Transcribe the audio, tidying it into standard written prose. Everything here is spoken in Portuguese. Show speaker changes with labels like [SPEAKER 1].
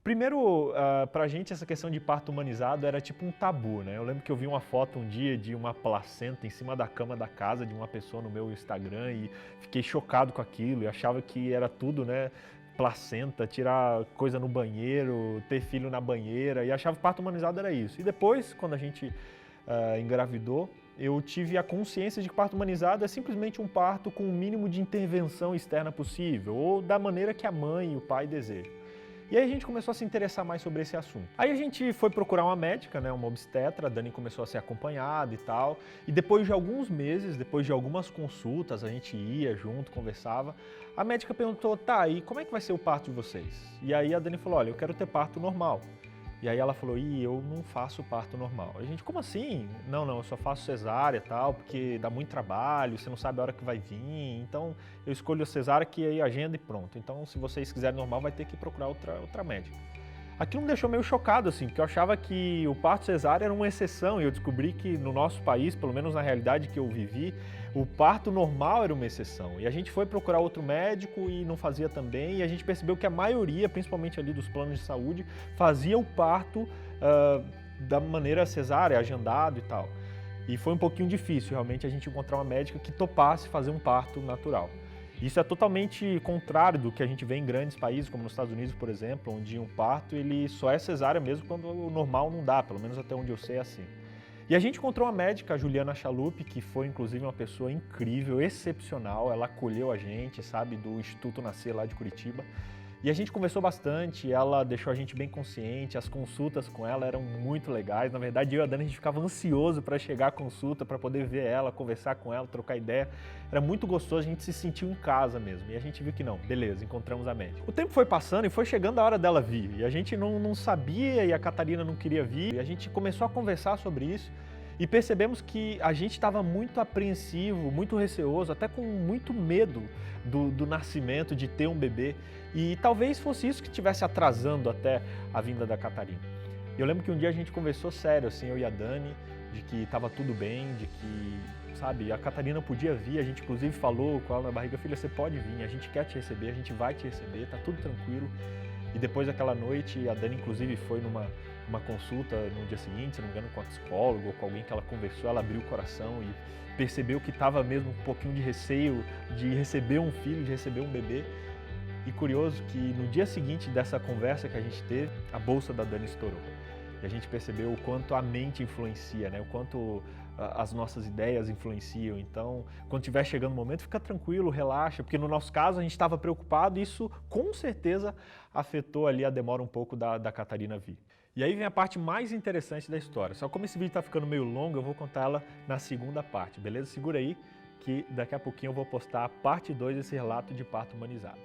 [SPEAKER 1] Primeiro, pra gente essa questão de parto humanizado era tipo um tabu, né? Eu lembro que eu vi uma foto um dia de uma placenta em cima da cama da casa de uma pessoa no meu Instagram e fiquei chocado com aquilo e achava que era tudo, né? Placenta, tirar coisa no banheiro, ter filho na banheira e achava que parto humanizado era isso. E depois, quando a gente engravidou, eu tive a consciência de que parto humanizado é simplesmente um parto com o mínimo de intervenção externa possível ou da maneira que a mãe e o pai desejam. E aí a gente começou a se interessar mais sobre esse assunto. Aí a gente foi procurar uma médica, né, uma obstetra, a Dani começou a ser acompanhada e tal. E depois de alguns meses, depois de algumas consultas, a gente ia junto, conversava, a médica perguntou, tá, e como é que vai ser o parto de vocês? E aí a Dani falou, olha, eu quero ter parto normal. E aí ela falou, eu não faço parto normal. A gente, como assim? Não, eu só faço cesárea e tal, porque dá muito trabalho, você não sabe a hora que vai vir, então eu escolho a cesárea que aí agenda e pronto. Então se vocês quiserem normal, vai ter que procurar outra médica. Aquilo me deixou meio chocado, assim, porque eu achava que o parto cesárea era uma exceção e eu descobri que no nosso país, pelo menos na realidade que eu vivi, o parto normal era uma exceção. E a gente foi procurar outro médico e não fazia também, e a gente percebeu que a maioria, principalmente ali dos planos de saúde, fazia o parto da maneira cesárea, agendado e tal. E foi um pouquinho difícil realmente a gente encontrar uma médica que topasse fazer um parto natural. Isso é totalmente contrário do que a gente vê em grandes países, como nos Estados Unidos, por exemplo, onde um parto ele só é cesárea mesmo quando o normal não dá, pelo menos até onde eu sei é assim. E a gente encontrou uma médica, a Juliana Chalup, que foi inclusive uma pessoa incrível, excepcional, ela acolheu a gente, sabe, do Instituto Nascer lá de Curitiba. E a gente conversou bastante, ela deixou a gente bem consciente, as consultas com ela eram muito legais. Na verdade, eu e a Dani, a gente ficava ansioso para chegar à consulta, para poder ver ela, conversar com ela, trocar ideia. Era muito gostoso, a gente se sentiu em casa mesmo. E a gente viu que não, beleza, encontramos a médica. O tempo foi passando e foi chegando a hora dela vir. E a gente não sabia e a Catarina não queria vir. E a gente começou a conversar sobre isso. E percebemos que a gente estava muito apreensivo, muito receoso, até com muito medo do nascimento, de ter um bebê. E talvez fosse isso que estivesse atrasando até a vinda da Catarina. Eu lembro que um dia a gente conversou sério, assim, eu e a Dani, de que estava tudo bem, de que, sabe, a Catarina podia vir, a gente inclusive falou com ela na barriga, filha, você pode vir, a gente quer te receber, a gente vai te receber, tá tudo tranquilo. E depois daquela noite, a Dani inclusive foi numa consulta no dia seguinte, se não me engano, com a psicóloga ou com alguém que ela conversou, ela abriu o coração e percebeu que estava mesmo um pouquinho de receio de receber um filho, de receber um bebê. E curioso que no dia seguinte dessa conversa que a gente teve, a bolsa da Dani estourou. E a gente percebeu o quanto a mente influencia, né? O quanto as nossas ideias influenciam. Então, quando estiver chegando o momento, fica tranquilo, relaxa, porque no nosso caso a gente estava preocupado e isso com certeza afetou ali a demora um pouco da Catarina vir. E aí vem a parte mais interessante da história. Só como esse vídeo está ficando meio longo, eu vou contar ela na segunda parte, beleza? Segura aí que daqui a pouquinho eu vou postar a parte 2 desse relato de parto humanizado.